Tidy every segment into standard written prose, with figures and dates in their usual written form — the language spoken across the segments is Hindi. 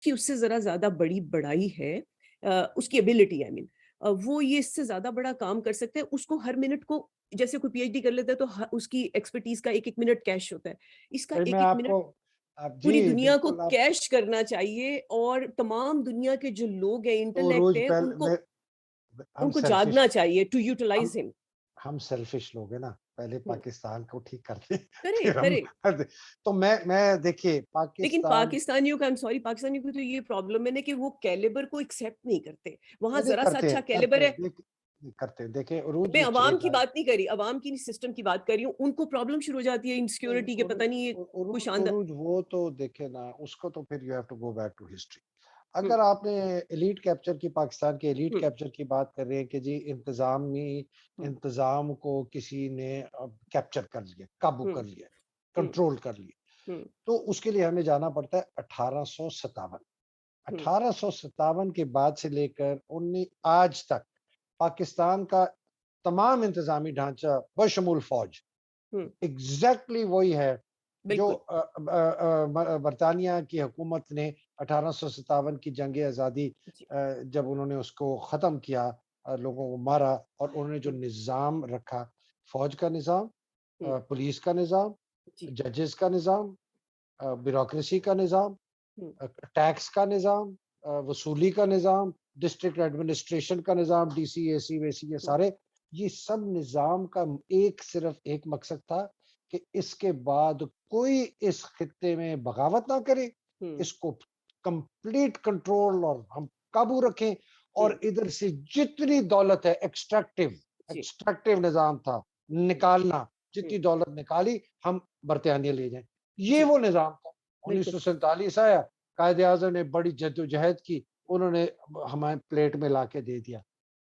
कि उससे ज़रा ज़्यादा बड़ी बड़ाई है, उसकी एबिलिटी आई मीन, वो ये इससे ज़्यादा बड़ा काम कर सकता है, उसको हर मिनट को जैसे कोई पीएचडी कर लेता है तो उसकी एक्सपर्टीज़ का 1-1 मिनट कैश होता है। इसका भाई मैं 1-1 मिनट आपको आप जी पूरी दुनिया को बिल्कुल आप कैश करना चाहिए और तमाम दुनिया के जो लोग हैं, तो इंटेलेक्ट रोज हैं, पहले उनको मैं हम उनको सेल्फिश जागना चाहिए टू हम यूटिलाइज़ हिम। हम सेल्फिश लोग हैं ना, पहले हुँ, पाकिस्तान को ठीक करते हैं, करें, फिर हम करें। तो मैं देखिए लेकिन पाकिस्तान पाकिस्तानियों का आई एम सॉरी पाकिस्तानियों की तो ये प्रॉब्लम है ना कि वो कैलिबर को एक्सेप्ट नहीं करते। वहाँ नहीं, नहीं ज़रा-सा करते अच्छा हैं, कैलिबर है। करते हैं। देखिए उरूज मैं जो अवाम की चलेगा बात नहीं कर रही, अवाम की सिस्टम की बात कर रही हूँ। उनको प्रॉब्लम शुरू हो जाती है नहीं, इनसिक्योरिटी के, पता नहीं ये कोई शानदार। उरूज वो तो देखे ना, उसको तो फिर you have to go back to history. हुँ, अगर आपने एलीट कैप्चर की, पाकिस्तान के एलीट हुँ, कैप्चर की बात कर रहे हैं कि जी हुँ, इंतजाम को किसी ने कैप्चर कर लिया, काबू हुँ, कर लिया, हुँ, कंट्रोल कर लिया, हुँ, तो उसके लिए हमें जाना पड़ता है 1857। हुँ, 1857 के बाद से लेकर उन्नी आज तक पाकिस्तान का तमाम इंतजामी ढांचा बशमूल फौज हुँ, एग्जैक्टली वही है जो बिल्कुल। बरतानिया की हुकूमत ने 1857 की जंग आज़ादी जी, जब उन्होंने उसको ख़त्म किया, लोगों को मारा और उन्होंने जो हुँ, निज़ाम रखा, फ़ौज का निज़ाम, हुँ, पुलिस का निज़ाम, जी, जजेस का निज़ाम, ब्यूरोक्रेसी का निज़ाम, हुँ, टैक्स का निज़ाम, वसूली का निज़ाम, डिस्ट्रिक्ट एडमिनिस्ट्रेशन का निज़ाम, डीसी, एसी, वेसी ये हुँ, सारे, ये सब निज़ाम का एक सिर्फ़ एक मकसद था कि इसके बाद कोई इस खित्ते में बगावत ना करे, हुँ, इसको कंप्लीट कंट्रोल और हम काबू रखें हुँ, और इधर से जितनी दौलत है जी, एक्सट्रैक्टिव निज़ाम था, हुँ, निकालना, हुँ, जितनी दौलत निकाली हम बरतानिया ले जाएँ। ये जी, वो निज़ाम था। बिल्कुल। 1947 आया, कायदे-आज़म ने बड़ी जद्दोजहद की, उन्होंने हमें प्लेट में लाके दे दिया।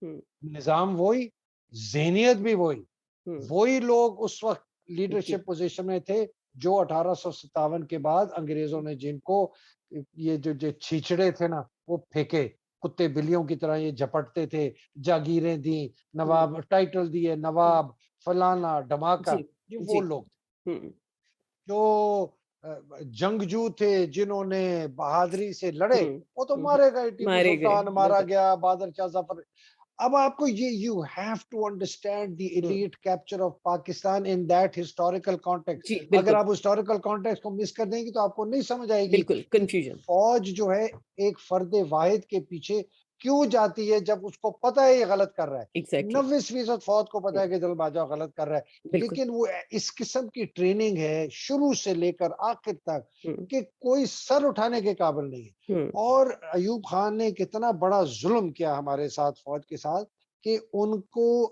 हुँ, निज़ाम वही, ज़हनियत भी वही, हुँ, वही लोग उस वक़्त जी, लीडरशिप पोज़ीशन में थे, जो 1857 के बाद अंग्रेज़ों ने जिनको ये जो छीछड़े थे ना, वो फेंके, कुत्ते-बिल्लियों की तरह ये झपटते थे, जागीरें दी, हुँ, नवाब टाइटल दिए, हुँ, नवाब, फलाना, जी, ढमाका, ये वो जी, लोग हुँ, जो जंगजू थे, जिन्होंने बहादुरी से लड़े, हुँ, वो तो हुँ, हुँ, मारे गए, टीपू मारे गए, सुल्तान मारा बिल्कुल। गया, बहादुर शाह ज़फ़र। अब आपको ये you have to understand the hmm, elite capture of Pakistan in that historical context. जी, अगर बिल्कुल, आप हिस्टोरिकल कॉन्टेक्स्ट को मिस कर देंगे तो आपको नहीं समझ आएगी बिल्कुल, कि कन्फ्यूजन। फौज जो है एक फर्द वाहिद के पीछे क्यों जाती है जब उसको पता है ये गलत कर रहा है। एग्ज़ैक्टली, 90% फौज को पता हुँ, है कि दलबाजा गलत कर रहा है, बिल्कुल, लेकिन वो इस किस्म की ट्रेनिंग है शुरू से लेकर आखिर तक हुँ, कि कोई सर उठाने के काबिल नहीं है। हुँ, और अयूब खान ने कितना बड़ा जुल्म किया हमारे साथ, फौज के साथ, कि उनको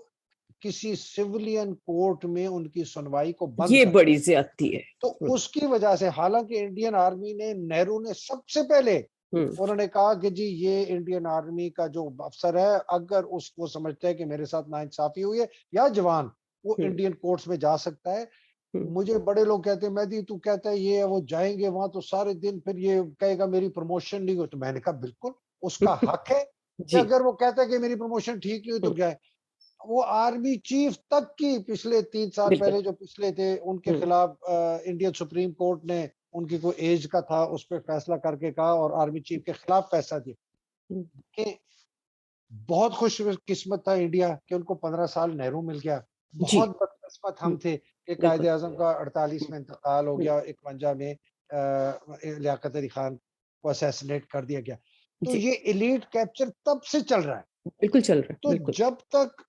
किसी सिविलियन कोर्ट में उनकी सुनवाई को बंद ये कर बड़ी दिया। ज़्यादती है। तो हुँ, उसकी वजह से, हालांकि इंडियन आर्मी ने, नेहरू ने सबसे पहले हुँ, उन्होंने कहा कि जी ये इंडियन आर्मी का जो अफसर है, अगर उसको समझता है कि मेरे साथ नाइंसाफी हुई है या जवान, वो हुँ, इंडियन कोर्ट्स में जा सकता है। हुँ, मुझे बड़े लोग कहते हैं, मेहदी तू कहता है ये है, वो जाएंगे वहां तो सारे दिन फिर ये कहेगा मेरी प्रमोशन नहीं हुई। तो मैंने कहा बिल्कुल उसका हक है कि जी, अगर वो कहता है कि मेरी प्रमोशन ठीक नहीं हुई तो हुँ, क्या है। वो आर्मी चीफ तक की पिछले 3 साल बिल्कुल, पहले जो पिछले थे उनके हुँ, खिलाफ इंडियन सुप्रीम कोर्ट ने, उनकी कोई एज का था उस पर फैसला करके कहा और आर्मी चीफ के खिलाफ फैसला दिया हुँ, कि बहुत खुश किस्मत था इंडिया कि उनको 15 साल नेहरू मिल गया। जी, बहुत बदकिस्मत हुँ, हम थे कि कायदे बिल्कुल, आजम का 48 हुँ, में इंतकाल हो हुँ, गया, 51 में लियाकत अली खान को असैसिनेट कर दिया गया। तो जी, ये एलीट कैप्चर तब से चल रहा है। बिल्कुल चल रहा है, तो बिल्कुल, जब तक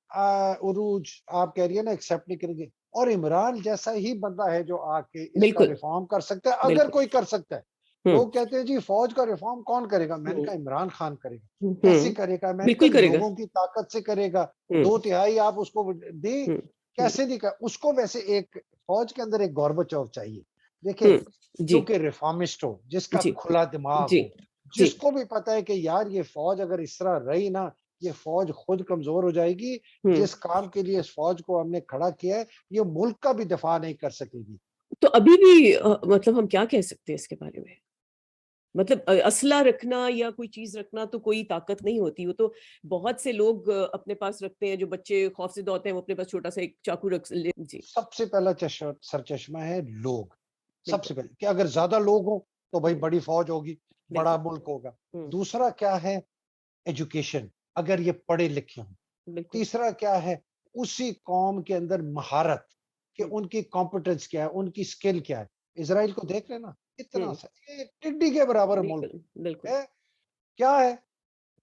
उरूज आप कह रही है ना एक्सेप्ट नहीं करेंगे, और इमरान जैसा ही बंदा है जो आके इसका बिल्कुल, रिफॉर्म कर सकता है, अगर बिल्कुल, कोई कर सकता है। हुँ, लोग कहते हैं जी फौज का रिफॉर्म कौन करेगा, मैंने हुँ, कहा इमरान खान करेगा। हुँ, कैसे हुँ, करेगा, मैंने कहा बिल्कुल करेगा, लोगों की ताकत से करेगा। हुँ, 2/3 आप उसको दे, हुँ, हुँ, कैसे नहीं कर उसको। वैसे एक फौज के अंदर एक गोर्बाचोव चाहिए, हुँ, देखिए, जी, जो कि रिफॉर्मिस्ट हो, जिसका जी, खुला दिमाग जी, हो, जी, जिसको भी पता है कि यार ये फौज अगर इस तरह रही ना, ये फौज खुद कमजोर हो जाएगी। हुँ। जिस काम के लिए इस फौज को हमने खड़ा किया है, ये मुल्क का भी दफा नहीं कर सकेगी। तो अभी भी मतलब हम क्या कह सकते हैं इसके बारे में? मतलब असला रखना या कोई चीज़ रखना तो कोई ताकत नहीं होती, वो तो बहुत से लोग अपने पास रखते हैं, जो बच्चे खौफज़दा होते हैं, वो अपने पास छोटा-सा एक चाकू रख ले जी, सबसे पहला सरचश्मा है लोग। बिल्कुल। सबसे पहले कि अगर ज्यादा लोग हों तो भाई हुँ, बड़ी फौज होगी, बड़ा बिल्कुल। मुल्क होगा। हम्म। दूसरा क्या है? एजुकेशन, अगर ये पढ़े लिखे हों। बिल्कुल। तीसरा क्या है? उसी कौम के अंदर महारत, कि हम्म। उनकी कॉम्पिटेंस क्या है, उनकी स्किल क्या है। इज़राइल को देख लेना, इतना हम्म। सा ये टिड्डी के बराबर मुल्क बिल्कुल। बिल्कुल। है। क्या है?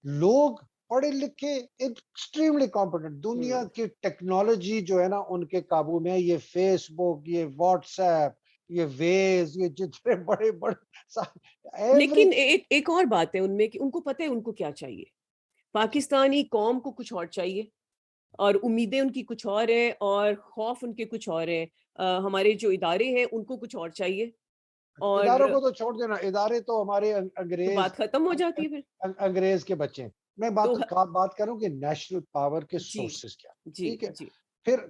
लोग पढ़े लिखे, एक्सट्रीमली कॉम्पिटेंट, दुनिया हम्म। की टेक्नोलॉजी जो है ना उनके काबू में है। ये फेसबुक, ये व्हाट्सएप, ये वेज, ये जितने बड़े बड़े एवरी लेकिन एक और बात है उनमें कि उनको पता है उनको क्या चाहिए। पाकिस्तानी कौम को कुछ और चाहिए और उम्मीदें उनकी कुछ और है और खौफ उनके कुछ और है। हमारे जो इदारे हैं उनको कुछ और चाहिए। इदारों और को तो छोड़ देना, इदारे तो हमारे तो अंग्रेज बात खत्म हो जाती है फिर। अंग्रेज के बच्चे हैं। मैं तो बात करूं कि नेशनल पावर के जी। सोर्सेस क्या हैं, जी। ठीक है। जी।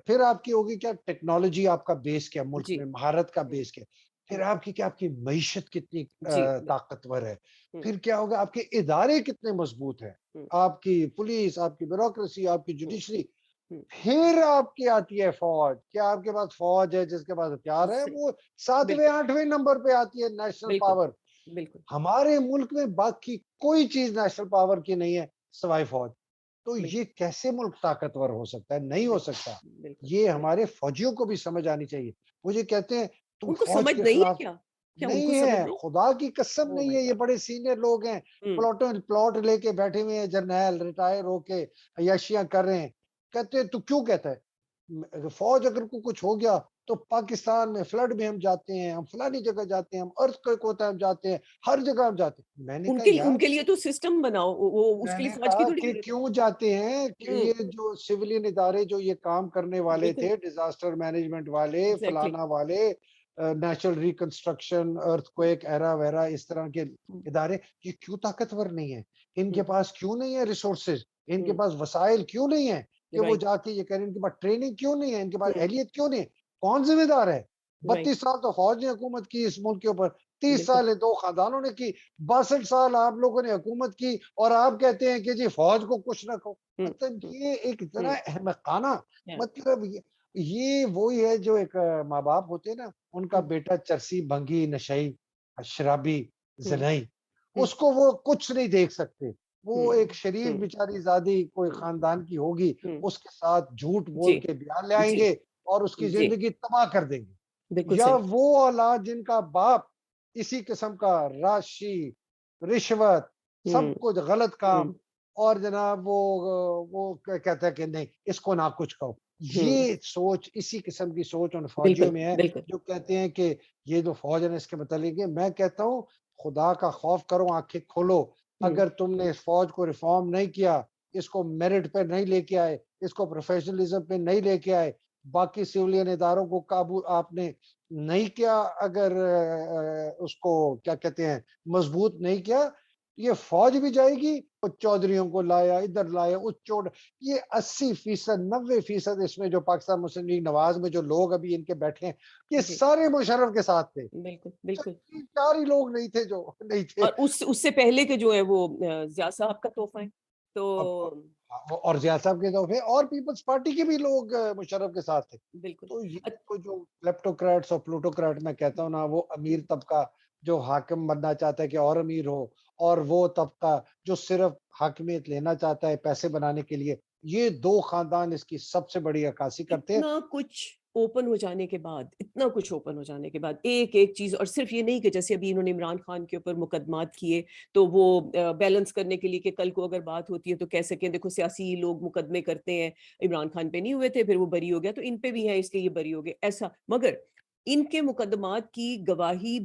फिर आपकी होगी क्या? टेक्नोलॉजी, आपका बेस क्या मुल्क जी। में, महारत का हम्म। बेस क्या। फिर हम्म। आपकी क्या, आपकी मईशत कितनी जी। ताकतवर है। हम्म। फिर क्या होगा? आपके इदारे कितने मजबूत हैं, हम्म। आपकी पुलिस, आपकी ब्यूरोक्रेसी, आपकी हम्म। जुडिशरी। हम्म। फिर आपकी आती है फौज। क्या आपके पास फौज है? जिसके पास हथियार है, सही। वो 7वें बिल्कुल। 8वें नंबर पे आती है नेशनल बिल्कुल। पावर। बिल्कुल। हमारे मुल्क में बाकी कोई चीज नेशनल पावर की नहीं है सिवाय फौज। तो बिल्कुल। ये कैसे मुल्क ताकतवर हो सकता है? नहीं हो बिल्कुल। सकता। बिल्कुल। ये बिल्कुल। हमारे फौजियों को भी समझ आनी चाहिए। मुझे कहते हैं तुम उनको फौज समझ के नहीं है खिलाफ। क्या? क्या नहीं उनको समझ है, नहीं? खुदा की कसम ओह नहीं माय है। ये गॉड। बड़े सीनियर लोग हैं, हम्म। प्लॉट लेके बैठे हुए हैं, जर्नैल रिटायर होके अय्याशियां कर रहे हैं। कहते हैं तू क्यों कहता है? फौज अगर को कुछ हो गया तो पाकिस्तान में फ्लड में हम जाते हैं, हम फलानी जगह जाते हैं, हम अर्थक्वेक होता है हम जाते हैं, हर जगह हम जाते हैं। मैंने कहा यार, उनके लिए तो सिस्टम बनाओ, वो उसके लिए मैंने फौज की कहा थोड़ी कि जरूरत है। क्यों जाते हैं, कि हम्म। ये जो सिविलियन इदारे जो ये काम करने वाले बिल्कुल। थे, डिजास्टर मैनेजमेंट वाले, एग्जैक्टली। फलाना वाले, नेचुरल रिकंस्ट्रक्शन, अर्थक्वेक एरा वैरा, इस तरह के हम्म। इदारे, ये क्यों ताकतवर नहीं है? इनके हम्म। पास क्यों नहीं है रिसोर्सेज? इनके हम्म। पास वसाइल क्यों नहीं है कि वो राइट। जाके ये करें? इनके पास ट्रेनिंग क्यों नहीं है? इनके पास हम्म। एहलियत क्यों नहीं है? कौन जिम्मेदार है? राइट। 32 साल तो फौज ने हुकूमत की इस मुल्क के ऊपर, 30 बिल्कुल। साल है दो खानदानों ने की, 62 साल आप लोगों ने हुकूमत की, और आप कहते हैं कि जी फौज को कुछ ना कहो। हम्म। मतलब हम्म। ये एक इतना हम्म। अहमकाना, या। मतलब ये वही है जो एक माँ बाप होते हैं ना, उनका हम्म। बेटा चरसी, भंगी, नशई, शराबी, हम्म। जनाई, हम्म। उसको वो कुछ नहीं देख सकते। वो एक हम्म। शरीफ हम्म। बेचारी ज़ादी कोई हम्म। खानदान की होगी, हम्म। उसके साथ झूठ जी। बोल के बयान ले जी। आएंगे और उसकी जी। जिंदगी तबाह कर देंगे। बिल्कुल या सही। वो औलाद जिनका बाप इसी किस्म का राशि, रिश्वत, हम्म। सब कुछ गलत काम, हम्म। और जनाब वो कहता है कि नहीं इसको ना कुछ कहो। हम्म। ये सोच, इसी किस्म की सोच उन फौजियों बिल्कुल। में है, बिल्कुल। जो कहते हैं कि ये जो फौज है ना इसके मतलब। मैं कहता हूँ खुदा का खौफ करो, आंखें खोलो। हम्म। अगर तुमने इस फौज को रिफॉर्म नहीं किया, इसको मेरिट पे नहीं लेके आए, इसको प्रोफेशनलिज्म पे नहीं लेके आए, बाकी सिविलियन इदारों को काबू आपने नहीं किया, अगर उसको क्या कहते हैं, मजबूत नहीं किया, ये फौज भी जाएगी। और चौधरियों को लाया, इधर लाया, उस चोट, ये 80% 90% इसमें जो पाकिस्तान मुस्लिम लीग नवाज में जो लोग अभी इनके बैठे हैं, ये जी। सारे मुशर्रफ के साथ थे। बिल्कुल। बिल्कुल। सिर्फ 4 ही लोग नहीं थे जो नहीं थे। और उस उससे पहले के जो है वो जिया साहब का तोहफा है। अब तो और जिया साहब के दौर पे और पीपल्स पार्टी के भी लोग मुशर्रफ के साथ थे। बिल्कुल। तो ये अ- तो जो क्लेप्टोक्रेट्स और प्लूटोक्रेट मैं कहता हूँ ना, वो अमीर तबका जो हाकिम बनना चाहता है कि और अमीर हो, और वो तबका जो सिर्फ हाकिमियत लेना चाहता है पैसे बनाने के लिए, ये दो खानदान इसकी सबसे बड़ी अक्कासी करते हैं। इतना कुछ ओपन हो जाने के बाद, इतना कुछ ओपन हो जाने के बाद एक एक चीज, और सिर्फ ये नहीं कि जैसे अभी इन्होंने इमरान खान के ऊपर मुकदमात किए तो वो बैलेंस करने के लिए कि कल को अगर बात होती है तो कह सकें देखो सियासी लोग मुकदमे करते हैं, इमरान खान पे नहीं हुए थे फिर वो बरी हो गया तो इन पे भी है इसलिए ये बरी हो गए, ऐसा। मगर इनके मुकदमात की गवाही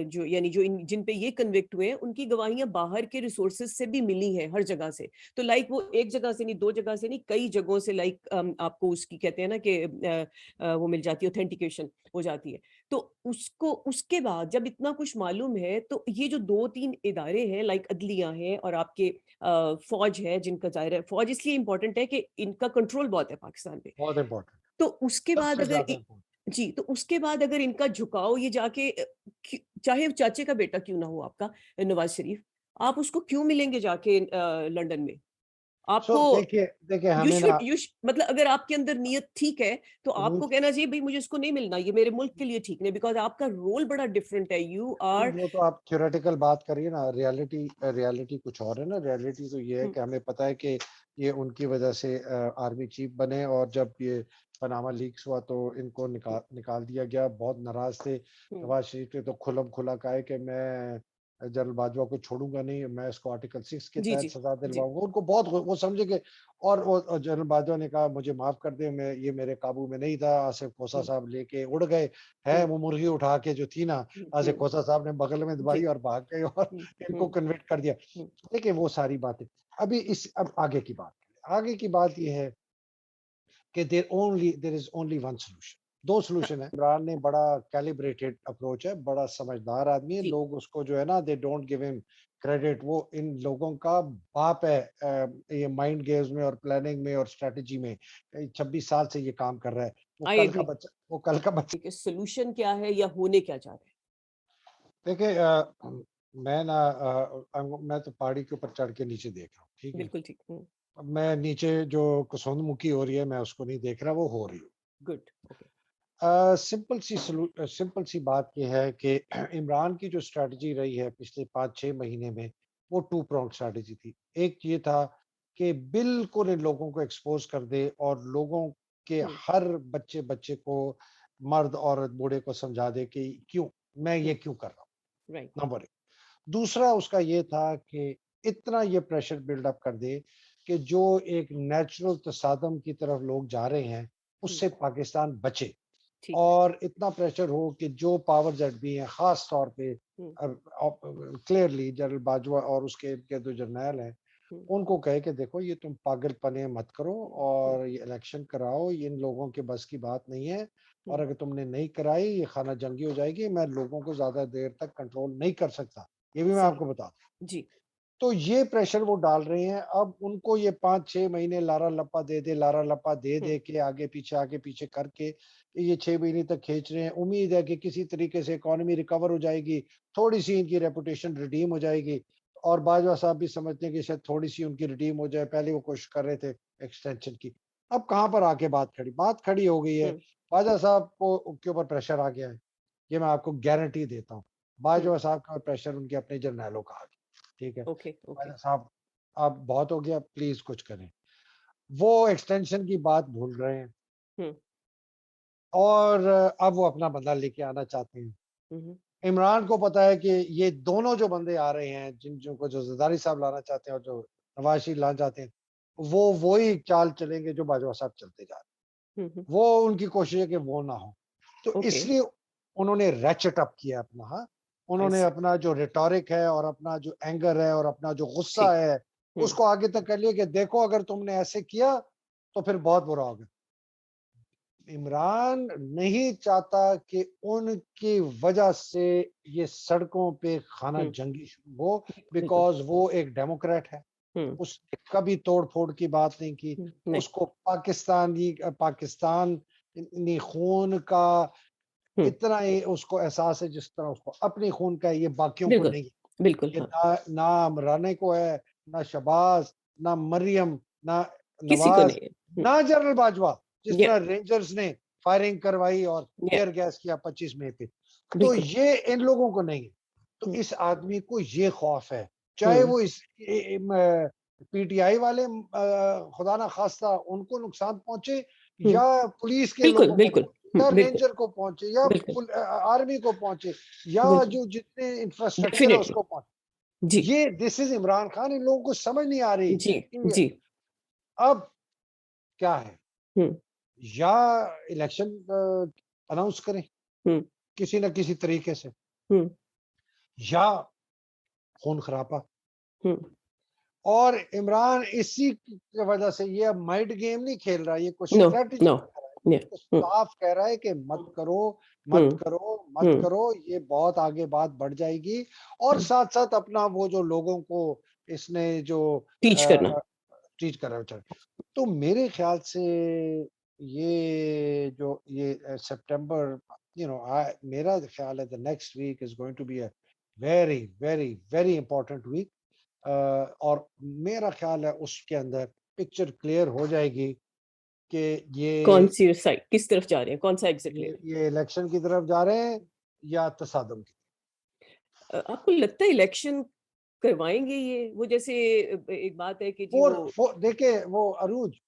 जो यानी जो जिन पे ये कन्विक्ट हुए हैं उनकी गवाहियां बाहर के रिसोर्सेज से भी मिली हैं हर जगह से। तो लाइक वो एक जगह से नहीं, दो जगह से नहीं, कई जगहों से, लाइक आपको उसकी कहते हैं ना कि वो मिल जाती है, ऑथेंटिकेशन हो जाती है। तो उसको उसके बाद जब इतना कुछ मालूम है तो ये जो दो तीन इदारे हैं लाइक अदलिया है और आपके फौज है, जिनका जाहिर है फौज इसलिए इंपॉर्टेंट है कि इनका कंट्रोल बहुत है पाकिस्तान पे। बहुत इंपॉर्टेंट, तो उसके बाद सबसे अगर ज्यादा important। जी, तो उसके बाद अगर इनका झुकाव ये जाके चाहे चाचे का बेटा क्यों ना हो आपका नवाज शरीफ, आप उसको क्यों मिलेंगे जाके लंदन में? आपको देखिए देखिए यू हमें शुड ना मतलब अगर आपके अंदर नीयत ठीक है तो हम्म, आपको कहना चाहिए भाई मुझे इसको नहीं मिलना, ये मेरे मुल्क के लिए ठीक नहीं, बिकॉज आपका रोल बड़ा डिफरेंट है, यू नहीं, आर। वो तो आप थ्योरेटिकल बात करिए ना, रियलिटी रियलिटी कुछ और है ना। रियलिटी तो ये है कि हमें पता है कि ये उनकी वजह से आर्मी चीफ बने, और जब ये पनामा लीक्स हुआ तो इनको निकाल निकाल दिया गया। बहुत नाराज थे नवाज शरीफ ने, तो खुलम खुला कहा है कि मैं जनरल बाजवा को छोड़ूंगा नहीं, मैं इसको आर्टिकल 6 के जी तहत जी सजा जी। दिलवाऊंगा। उनको बहुत वो समझे कि, और जनरल बाजवा ने कहा मुझे माफ कर दे, मैं ये मेरे काबू में नहीं था। आसिफ खोसा हम्म साहब लेके उड़ गए है, हम्म वो मुर्गी उठा के जो थी ना, आज हम्म। खोसा साहब ने बगल में जी। दबाई और भाग गए और हम्म इनको हम्म कन्विक्ट कर दिया। हम्म देखिए वो सारी बातें। अभी इस अब आगे की बात करें। आगे की बात ये है कि there is only one solution. दो हाँ, सॉल्यूशन है। इमरान ने बड़ा कैलिब्रेटेड अप्रोच है, बड़ा समझदार आदमी है। जी लोग उसको जो है ना, they don't give him credit. वो इन लोगों का बाप है ये माइंड गेम्स में और प्लानिंग में और स्ट्रेटजी में। 26 साल से ये काम कर रहा है। आई एग्री वो कल का बच्चा। कि सोल्यूशन क्या है या होने क्या चाह रहे देखिए मैं ना मैं तो पहाड़ी के ऊपर चढ़ के नीचे देख रहा हूँ, ठीक हैं। है। बिल्कुल ठीक। अब मैं नीचे जो कुसुममुखी हो रही है, मैं उसको नहीं देख रहा, वो हो रही गुड ओके। है। सिंपल सी बात यह है कि इमरान की जो स्ट्रैटेजी रही है पिछले 5-6 महीने में, वो टू प्रोंग स्ट्रैटेजी थी। एक ये था कि बिल्कुल इन लोगों को एक्सपोज कर दे और लोगों के हम्म हर बच्चे बच्चे को, मर्द औरत बूढ़े को समझा दे कि क्यों मैं ये हम्म। क्यों कर रहा राइट। हूँ। नंबर एक। दूसरा उसका ये था कि इतना ये प्रेशर बिल्डअप कर दे कि जो एक नेचुरल तसादम की तरफ लोग जा रहे हैं, हम्म। उससे पाकिस्तान बचे। ठीक है। और इतना प्रेशर हो कि जो पावर जेट भी हैं, खास तौर पे हम्म क्लियरली जनरल बाजवा और उसके इनके जो जर्नैल हैं, हम्म उनको कहे कि देखो ये तुम पागलपने मत करो हम्म और ये इलेक्शन कराओ, ये इन लोगों के बस की बात नहीं है। और हम्म अगर तुमने नहीं कराई, ये खाना जंगी हो जाएगी। मैं लोगों को ज्यादा देर तक कंट्रोल नहीं कर सकता, ये भी मैं सही। आपको बता दूं। जी। तो ये प्रेशर वो डाल रहे हैं। अब उनको ये 5-6 महीने लारा लप्पा दे दे, लारा लप्पा दे हम्म दे के आगे पीछे करके ये 6 महीने तक खींच रहे हैं। उम्मीद है कि किसी तरीके से इकोनॉमी रिकवर हो जाएगी, थोड़ी सी इनकी रेपुटेशन रिडीम हो जाएगी। और बाजवा साहब भी समझते हैं कि शायद थोड़ी सी उनकी रिडीम हो जाए। पहले वो कोशिश कर रहे थे एक्सटेंशन की। अब कहाँ पर आके बात खड़ी हो गई है। हम्म बाजवा साहब को के ऊपर प्रेशर आ गया है, ये मैं आपको गारंटी देता हूँ। हम्म। बाजवा साहब का प्रेशर उनके अपने जर्नैलों का आ गया, ठीक है। Okay okay. मैंने साहब अब बहुत हो गया, प्लीज कुछ करें। वो एक्सटेंशन की बात भूल रहे हैं हम्म और अब वो अपना बंदा लेके आना चाहते हैं। हम्म इमरान को पता है कि ये दोनों जो बंदे आ रहे हैं, जिनको जो जरदारी साहब लाना चाहते हैं और जो नवाज शरीफ लाना चाहते हैं, वो वही चाल चलेंगे जो बाजवा साहब चलते जा रहे हम्म। हैं। वो उनकी कोशिश है कि वो ना हो। तो ओके। इसलिए उन्होंने रैचेट अप किया अपना। हाँ, आई उन्होंने सी। अपना जो रिटोरिक है और अपना जो एंगर है और अपना जो गुस्सा ठीक। है, हम्म उसको आगे तक कर लिया कि देखो अगर तुमने ऐसे किया तो फिर बहुत बुरा होगा। इमरान नहीं चाहता कि उनकी वजह से ये सड़कों पे खाना हम्म। जंगी शुरू हो, बिल्कुल। बिकॉज वो एक डेमोक्रेट है। हम्म उसने कभी तोड़ फोड़ की बात नहीं की। नहीं। उसको पाकिस्तानी खून का हम्म। इतना ही उसको एहसास है जिस तरह उसको अपनी खून का है, ये बाकियों को बिल्कुल नहीं है। बिल्कुल ये हाँ। ना इमरान को है, ना शबाज, ना मरियम, ना किसी को नवाज, नहीं है। ना जनरल बाजवा। जिस या तरह रेंजर्स ने फायरिंग करवाई और या टीयर गैस किया 25 मई पे, तो बिल्कुल। ये इन लोगों को नहीं है। तो हम्म इस आदमी को ये खौफ है, चाहे हम्म वो इस पीटीआई वाले खुदा ना खास्ता उनको नुकसान पहुंचे, हम्म। या पुलिस के बिल्कुल लोगों को बिल्कुल। पहुंचे, या बिल्कुल रेंजर को पहुंचे, या बिल्कुल आर्मी को पहुंचे, या बिल्कुल। जो जितने इंफ्रास्ट्रक्चर है डेफिनेटली। उसको पहुंचे। जी ये दिस इज इमरान खान। इन लोगों को समझ नहीं आ रही जी कि जी। अब क्या है। हम्म या इलेक्शन अनाउंस करें हम्म किसी न किसी तरीके से, हम्म या खून खराबा। हम्म। और इमरान इसी की वजह से ये अब माइंड गेम नहीं खेल रहा, ये कुछ नो स्ट्रेटजी नो। कर रहा है। या तो साफ कह रहा है कि मत करो, मत हम्म करो, मत हम्म करो, ये बहुत आगे बात बढ़ जाएगी। और हम्म। साथ साथ अपना वो जो लोगों को इसने जो टीच करना। टीच कर रहा है। तो मेरे ख्याल से ये जो ये सितंबर, मेरा ख्याल है the next week is going to be a very very very important week. और मेरा ख़्याल है उसके अंदर पिक्चर क्लियर हो जाएगी कि कौन-सी साइड किस तरफ जा रहे हैं? कौन-सा एग्ज़िट ले रहे हैं? ये इलेक्शन की तरफ जा रहे हैं या तसादुम की। आपको लगता है इलेक्शन करवाएँगे ये? वो जैसे एक बात है कि जी वो देखिए वो अरूज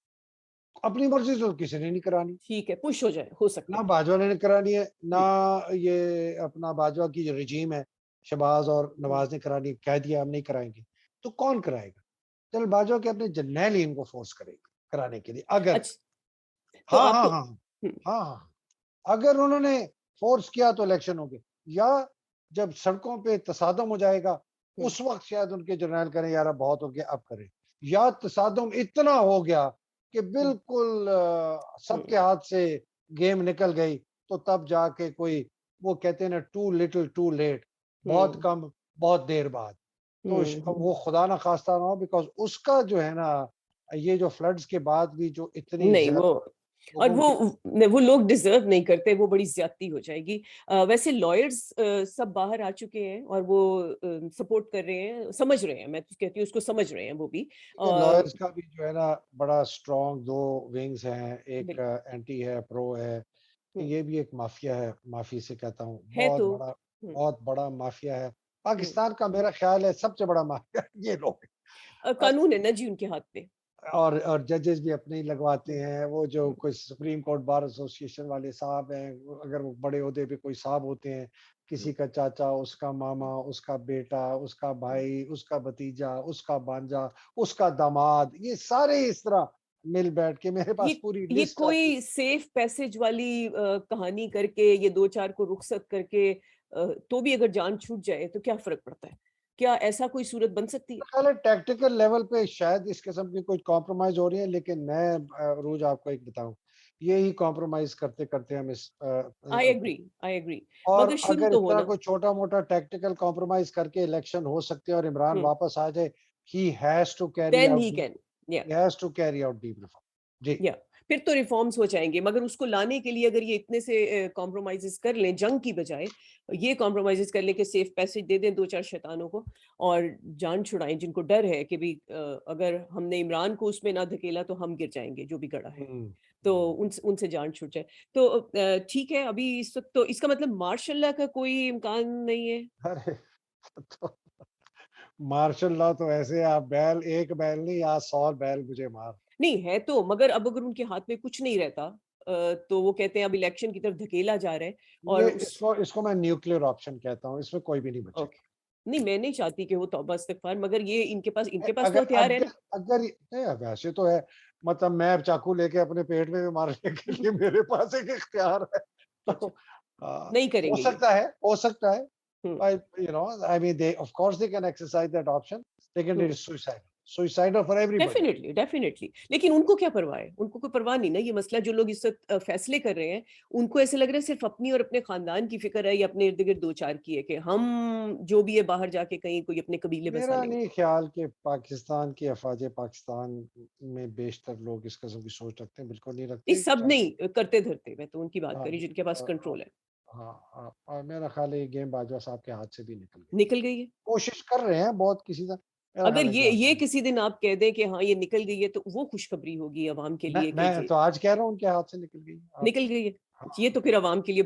अपनी मर्ज़ी से तो किसी ने नहीं करानी। ठीक है, पुश हो जाए, हो सकता ना है। बाजवा ने करानी है, ना हुँ, ये अपना बाजवा की जो रजीम है, शहबाज और हुँ। नवाज़ ने करानी, कह दिया हम नहीं कराएँगे। तो कौन कराएगा? चल बाजवा के अपने जरनैल ही इनको फ़ोर्स करेगा कराने के लिए अगर अच्छ तो हाँ, हाँ, आपको हाँ, हाँ। हुँ, हाँ, हाँ। अगर उन्होंने फ़ोर्स किया तो इलेक्शन होंगे या जब सड़कों पे तसादम हो जाएगा, हुँ, उस वक़्त शायद उनके जरनैल करें यार अब बहुत हो गया अब करें। या तसादम इतना हो गया कि हुँ, बिल्कुल हुँ, सबके हाथ से गेम निकल गई, तो तब जाके कोई वो कहते हैं ना टू लिटिल टू लेट बहुत हुँ, कम, बहुत देर बाद। तो श हुँ, हुँ। वो खुदा ना ख़ास्ता ना हो बिकॉज़ उसका जो है ना, ये जो फ्लड्स के बाद भी जो इतनी नहीं वो ज़्यादा और लोगों की वो लोग डिज़र्व नहीं करते, वो बड़ी ज़्यादती हो जाएगी। वैसे लॉयर्स सब बाहर आ चुके हैं और वो सपोर्ट कर रहे हैं, समझ रहे हैं, मैं तो कहती हूँ उसको समझ रहे हैं वो भी। देखिए लॉयर्स का भी जो है ना बड़ा स्ट्रॉन्ग 2 विंग्स हैं, एक बिल्कुल, एंटी है, प्रो है। हुँ, ये भी एक माफिया है, माफ़ी से कहता हूँ, है तो हुँ, बहुत बड़ा माफिया है। हुँ। पाकिस्तान का मेरा ख़्याल है सबसे बड़ा माफिया ये लोग हैं। कानून है ना जी उनके हाथ में। और जजेस भी अपने ही लगवाते हुँ, हैं, वो जो हुँ, कोई सुप्रीम कोर्ट बार एसोसिएशन वाले साहब हैं, वो अगर वो बड़े ओहदे पे कोई साहब होते हैं, हुँ, किसी का चाचा, उसका हुँ, मामा, उसका बेटा, उसका हुँ। भाई, उसका भतीजा, उसका भांजा, उसका दामाद, ये सारे इस तरह मिल बैठ के मेरे ये पास पूरी ये लिस्ट आती कोई सेफ पैसेज वाली कहानी करके ये 2-4 को रुखसत करके तो भी अगर जान छूट जाए तो क्या फ़र्क पड़ता है? क्या ऐसा कोई सूरत बन सकती है? मेरा ख़्याल है टैक्टिकल लेवल पे शायद इस किस्म की कोई कॉम्प्रोमाइज़ हो रही है, लेकिन मैं रोज़ आपको एक बताऊँ, यही कॉम्प्रोमाइज़ करते-करते हम इस आई एग्री और मगर शुरू अगर तो इतना होना कोई छोटा-मोटा टैक्टिकल कॉम्प्रोमाइज़ करके इलेक्शन हो सकते हैं और इमरान हुँ, वापस आ जाए, he has to carry then out he the can या he has to carry out deep reform. जी। या फिर तो रिफॉर्म्स हो जाएँगे मगर उसको लाने के लिए अगर ये इतने से कॉम्प्रोमाइज़ेज़ कर लें जंग की बजाय, ये कॉम्प्रोमाइज़ेज़ कर लें कि सेफ पैसेज दे दें 2-4 शैतानों को और जान छुड़ाएँ जिनको डर है कि भई अगर हमने इमरान को उसमें ना धकेला तो हम गिर जाएँगे, जो भी गड़ा है। हुँ, तो हुँ। उनसे उनसे जान छूट जाए। तो ठीक है अभी इस वक़्त तो इसका मतलब मार्शल लॉ का कोई इम्कान नहीं है? अरे! तो मार्शल लॉ तो ऐसे है आप बैल 1 बैल नहीं आज 100 बैल मुझे मार। नहीं है तो मगर अब अगर उनके हाथ में कुछ नहीं रहता तो वो कहते हैं अब इलेक्शन की तरफ धकेला जा रहा है और ये उस इसको मैं न्यूक्लियर ऑप्शन कहता हूँ, इसमें कोई भी नहीं ओके। बचेगा। नहीं मैं नहीं चाहती कि हो तौबा इस्तग़फ़ार मगर ये इनके पास तो अगर हथियार है अगर ना। अगर नहीं वैसे तो है मतलब मैं अब चाकू लेके अपने पेट में भी मारने के लिए मेरे पास एक इख्तियार है। तो अच्छा, नहीं हो करेंगे ये। सकता है हो सकता है। हुँ, I you know I mean they of course they can exercise that option लेकिन it hmm. is suicidal for everybody। Definitely, definitely. लेकिन उनको क्या परवाह है? उनको कोई परवाह नहीं ना, ये मसला जो लोग इस वक़्त फ़ैसले कर रहे हैं, उनको ऐसा लग रहा है सिर्फ़ अपनी और अपने ख़ानदान की फ़िक्र है या अपने इर्द-गिर्द 2-4 की है कि हम जो भी है बाहर जाके कहीं कोई अपने कबीले बसा मेरा लेंगे। नहीं ख्याल कि पाकिस्तान की अफ़वाज पाकिस्तान में बेशतर लोग इस किस्म की सोच रखते हैं, बिल्कुल नहीं नहीं रखते। सब चाहे नहीं करते-धरते, मैं तो उनकी बात हाँ, कर रही हूँ जिनके पास हाँ, कंट्रोल है। हाँ, और मेरा ख्याल है ये गेम बाजवा साहब के हाथ से भी निकल गई। निकल गई है। कोशिश कर रहे हैं बहुत किसी तरह मेरा अगर ख्याल है कि ये आसान किसी दिन आप कह दें कि हाँ, ये निकल गई है तो वो खुशखबरी होगी अवाम के लिए कि मैं जी, तो आज कह रहा हूँ उनके हाथ से निकल गई। आप निकल गई है। हाँ। ये तो फिर अवाम के लिए